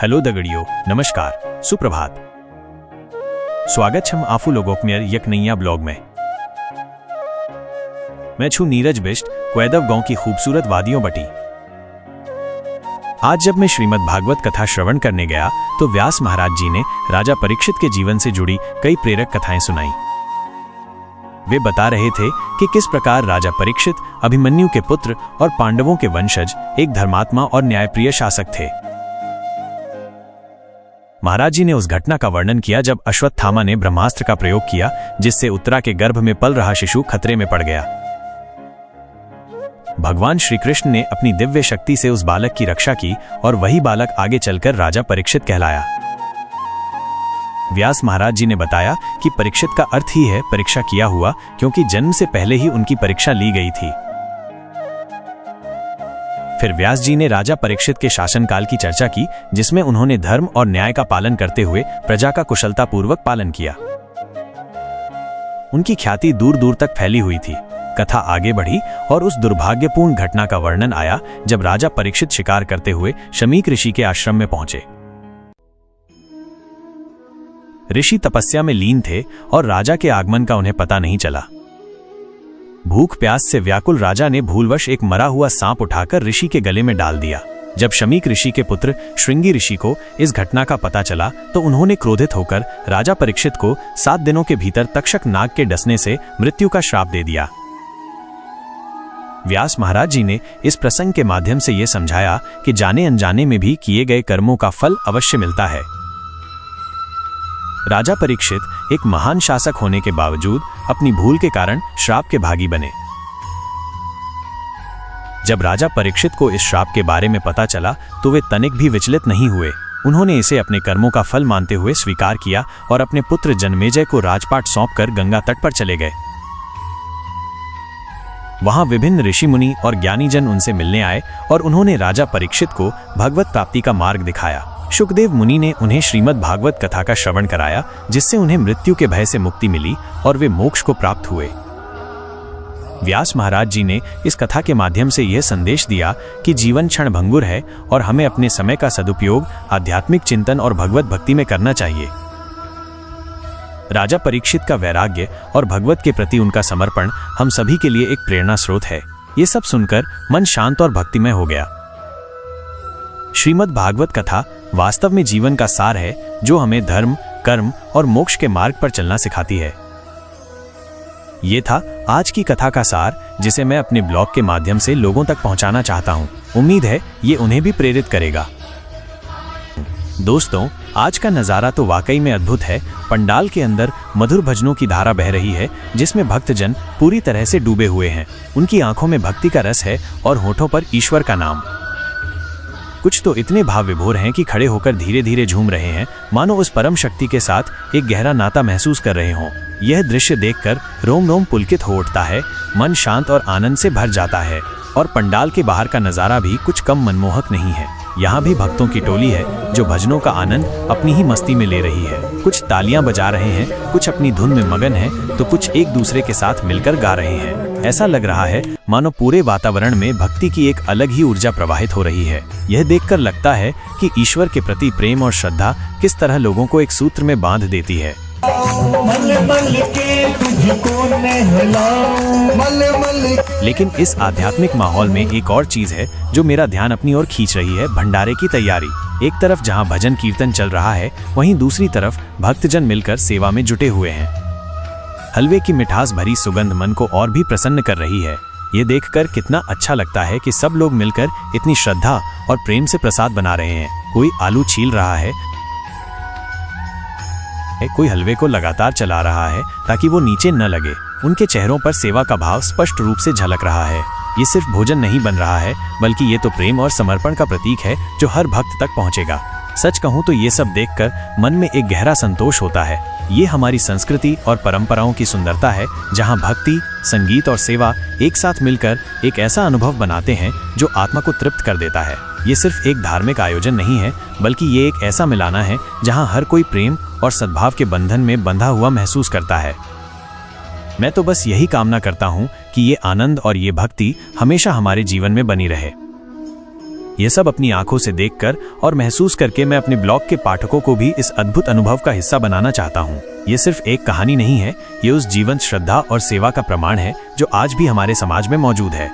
Hello दगड़ियों, नमस्कार, सुप्रभात। स्वागत छम आफू लोगों मेर यक नैया ब्लॉग में। मैं छू नीरज बिष्ट क्वेदव गांव की खूबसूरत वादियों बटी। आज जब मैं श्रीमद् भागवत कथा श्रवण करने गया तो व्यास महाराज जी ने राजा परीक्षित के जीवन से जुड़ी कई प्रेरक कथाएं सुनाई। वे बता रहे थे कि किस प्रकार राजा परीक्षित अभिमन्यु के पुत्र और पांडवों के वंशज एक धर्मात्मा और न्यायप्रिय शासक थे। महाराज जी ने उस घटना का वर्णन किया जब अश्वत्थामा ने ब्रह्मास्त्र का प्रयोग किया, जिससे उत्तरा के गर्भ में पल रहा शिशु खतरे में पड़ गया। भगवान श्री कृष्ण ने अपनी दिव्य शक्ति से उस बालक की रक्षा की और वही बालक आगे चलकर राजा परीक्षित कहलाया। व्यास महाराज जी ने बताया कि परीक्षित का अर्थ ही है परीक्षा किया हुआ, क्योंकि जन्म से पहले ही उनकी परीक्षा ली गई थी। फिर व्यास जी ने राजा परीक्षित के शासनकाल की चर्चा की, जिसमें उन्होंने धर्म और न्याय का पालन करते हुए प्रजा का कुशलतापूर्वक पालन किया। उनकी ख्याति दूर दूर तक फैली हुई थी। कथा आगे बढ़ी और उस दुर्भाग्यपूर्ण घटना का वर्णन आया जब राजा परीक्षित शिकार करते हुए शमीक ऋषि के आश्रम में पहुंचे। ऋषि तपस्या में लीन थे और राजा के आगमन का उन्हें पता नहीं चला। भूख प्यास से व्याकुल राजा ने भूलवश एक मरा हुआ सांप उठाकर ऋषि के गले में डाल दिया। जब शमीक ऋषि के पुत्र श्रृंगी ऋषि को इस घटना का पता चला तो उन्होंने क्रोधित होकर राजा परीक्षित को 7 दिनों के भीतर तक्षक नाग के डसने से मृत्यु का श्राप दे दिया। व्यास महाराज जी ने इस प्रसंग के माध्यम से यह समझाया कि जाने अनजाने में भी किए गए कर्मों का फल अवश्य मिलता है। राजा परीक्षित एक महान शासक होने के बावजूद अपनी भूल के कारण श्राप के भागी बने। जब राजा परीक्षित को इस श्राप के बारे में पता चला तो वे तनिक भी विचलित नहीं हुए। उन्होंने इसे अपने कर्मों का फल मानते हुए स्वीकार किया और अपने पुत्र जनमेजय को राजपाट सौंपकर गंगा तट पर चले गए। वहां विभिन्न ऋषि मुनि और ज्ञानी जन उनसे मिलने आए और उन्होंने राजा परीक्षित को भगवत प्राप्ति का मार्ग दिखाया। शुकदेव मुनि ने उन्हें श्रीमद् भागवत कथा का श्रवण कराया, जिससे उन्हें मृत्यु के भय से मुक्ति मिली और वे मोक्ष को प्राप्त हुए। व्यास महाराज जी ने इस कथा के माध्यम से यह संदेश दिया कि जीवन क्षणभंगुर है और हमें अपने समय का सदुपयोग आध्यात्मिक चिंतन और भगवत भक्ति में करना चाहिए। राजा परीक्षित का वैराग्य और भगवत के प्रति उनका समर्पण हम सभी के लिए एक प्रेरणा स्रोत है। ये सब सुनकर मन शांत और भक्तिमय हो गया। श्रीमद् भागवत कथा वास्तव में जीवन का सार है, जो हमें धर्म, कर्म और मोक्ष के मार्ग पर चलना सिखाती है। ये था आज की कथा का सार, जिसे मैं अपने ब्लॉग के माध्यम से लोगों तक पहुंचाना चाहता हूं। उम्मीद है ये उन्हें भी प्रेरित करेगा। दोस्तों, आज का नज़ारा तो वाकई में अद्भुत है। पंडाल के अंदर मधुर भजनों की धारा बह रही है, जिसमें भक्तजन पूरी तरह से डूबे हुए हैं। उनकी आंखों में भक्ति का रस है और होठों पर ईश्वर का नाम। कुछ तो इतने भाव विभोर हैं कि खड़े होकर धीरे धीरे झूम रहे हैं, मानो उस परम शक्ति के साथ एक गहरा नाता महसूस कर रहे हों। यह दृश्य देखकर रोम रोम पुलकित हो उठता है, मन शांत और आनंद से भर जाता है। और पंडाल के बाहर का नज़ारा भी कुछ कम मनमोहक नहीं है। यहाँ भी भक्तों की टोली है जो भजनों का आनंद अपनी ही मस्ती में ले रही है। कुछ तालियां बजा रहे हैं, कुछ अपनी धुन में मगन हैं, तो कुछ एक दूसरे के साथ मिलकर गा रहे हैं। ऐसा लग रहा है मानो पूरे वातावरण में भक्ति की एक अलग ही ऊर्जा प्रवाहित हो रही है। यह देखकर लगता है कि ईश्वर के प्रति प्रेम और श्रद्धा किस तरह लोगों को एक सूत्र में बांध देती है। लेकिन इस आध्यात्मिक माहौल में एक और चीज है जो मेरा ध्यान अपनी ओर खींच रही है, भंडारे की तैयारी। एक तरफ जहां भजन कीर्तन चल रहा है, वहीं दूसरी तरफ भक्तजन मिलकर सेवा में जुटे हुए हैं। हलवे की मिठास भरी सुगंध मन को और भी प्रसन्न कर रही है। ये देखकर कितना अच्छा लगता है कि सब लोग मिलकर इतनी श्रद्धा और प्रेम से प्रसाद बना रहे हैं। कोई आलू छील रहा है, कोई हलवे को लगातार चला रहा है ताकि वो नीचे न लगे। उनके चेहरों पर सेवा का भाव स्पष्ट रूप से झलक रहा है। ये सिर्फ भोजन नहीं बन रहा है, बल्कि ये तो प्रेम और समर्पण का प्रतीक है जो हर भक्त तक पहुंचेगा। सच कहूं तो ये सब देखकर मन में एक गहरा संतोष होता है। ये हमारी संस्कृति और परंपराओं की सुंदरता है, जहां भक्ति, संगीत और सेवा एक साथ मिलकर एक ऐसा अनुभव बनाते हैं जो आत्मा को तृप्त कर देता है। ये सिर्फ एक धार्मिक आयोजन नहीं है, बल्कि ये एक ऐसा मिलाना है जहां हर कोई प्रेम और सद्भाव के बंधन में बंधा हुआ महसूस करता है। मैं तो बस यही कामना करता हूं कि ये आनंद और ये भक्ति हमेशा हमारे जीवन में बनी रहे। ये सब अपनी आंखों से देखकर और महसूस करके मैं अपने ब्लॉग के पाठकों को भी इस अद्भुत अनुभव का हिस्सा बनाना चाहता हूँ। ये सिर्फ एक कहानी नहीं है, ये उस जीवंत श्रद्धा और सेवा का प्रमाण है जो आज भी हमारे समाज में मौजूद है।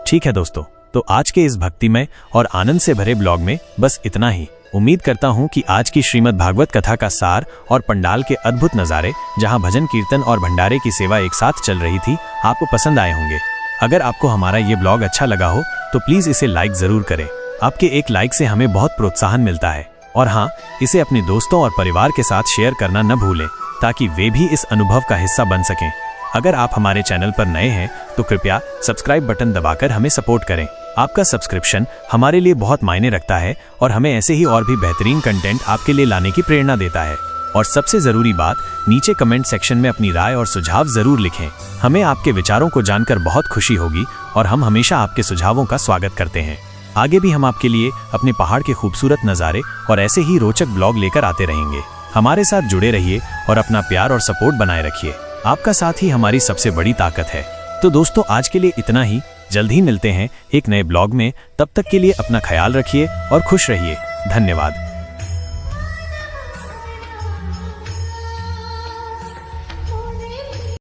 ठीक है दोस्तों, तो आज के इस भक्तिमय और आनंद से भरे ब्लॉग में बस इतना ही। उम्मीद करता हूँ कि आज की श्रीमद् भागवत कथा का सार और पंडाल के अद्भुत नज़ारे, जहाँ भजन कीर्तन और भंडारे की सेवा एक साथ चल रही थी, आपको पसंद आए होंगे। अगर आपको हमारा ये ब्लॉग अच्छा लगा हो तो प्लीज़ इसे लाइक ज़रूर करें। आपके एक लाइक से हमें बहुत प्रोत्साहन मिलता है। और हाँ, इसे अपने दोस्तों और परिवार के साथ शेयर करना न भूलें ताकि वे भी इस अनुभव का हिस्सा बन सकें। अगर आप हमारे चैनल पर नए हैं तो कृपया सब्सक्राइब बटन दबाकर हमें सपोर्ट करें। आपका सब्सक्रिप्शन हमारे लिए बहुत मायने रखता है और हमें ऐसे ही और भी बेहतरीन कंटेंट आपके लिए लाने की प्रेरणा देता है। और सबसे ज़रूरी बात, नीचे कमेंट सेक्शन में अपनी राय और सुझाव ज़रूर लिखें। हमें आपके विचारों को जानकर बहुत खुशी होगी और हम हमेशा आपके सुझावों का स्वागत करते हैं। आगे भी हम आपके लिए अपने पहाड़ के खूबसूरत नज़ारे और ऐसे ही रोचक ब्लॉग लेकर आते रहेंगे। हमारे साथ जुड़े रहिए और अपना प्यार और सपोर्ट बनाए रखिए। आपका साथ ही हमारी सबसे बड़ी ताकत है। तो दोस्तों, आज के लिए इतना ही। जल्द ही मिलते हैं एक नए ब्लॉग में। तब तक के लिए अपना ख्याल रखिए और खुश रहिए। धन्यवाद।